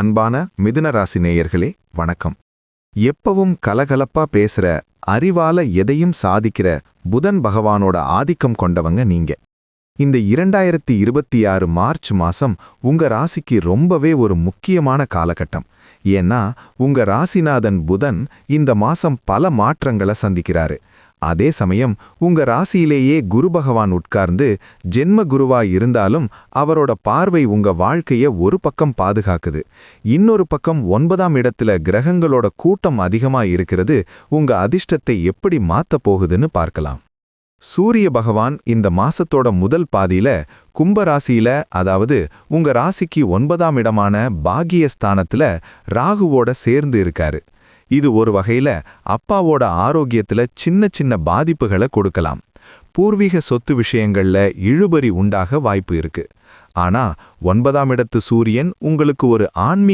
அன்பான மிதுன ராசி நேயர்களே வணக்கம். எப்பவும் கலகலப்பா பேசுற, அறிவால எதையும் சாதிக்கிற புதன் பகவானோட ஆதிக்கம் கொண்டவங்க நீங்க. இந்த 2026 மார்ச் மாசம் உங்க ராசிக்கு ரொம்பவே ஒரு முக்கியமான காலகட்டம். ஏன்னா உங்க ராசிநாதன் புதன் இந்த மாசம் பல மாற்றங்களை சந்திக்கிறாரு. அதே சமயம் உங்க ராசியிலேயே குரு பகவான் உட்கார்ந்து ஜென்ம குருவா இருந்தாலும் அவரோட பார்வை உங்க வாழ்க்கைய ஒரு பக்கம் பாதுகாக்குது. இன்னொரு பக்கம் 9ஆம் இடத்துல கிரகங்களோட கூட்டம் அதிகமா இருக்கிறது உங்க அதிர்ஷ்டத்தை எப்படி மாத்தப் போகுதுன்னு பார்க்கலாம். சூரிய பகவான் இந்த மாசத்தோட முதல் பாதியில கும்ப ராசியில, அதாவது உங்க ராசிக்கு 9ஆம் இடமான பாக்கியஸ்தானத்துல ராகுவோட சேர்ந்து இருக்காரு. இது ஒரு வகையில அப்பாவோட ஆரோக்கியத்துல சின்ன சின்ன பாதிப்புகளை கொடுக்கலாம். பூர்வீக சொத்து விஷயங்கள்ல இழுபறி உண்டாக வாய்ப்பு இருக்கு. ஆனா 9ஆம் இடத்து சூரியன் உங்களுக்கு ஒரு ஆன்மீக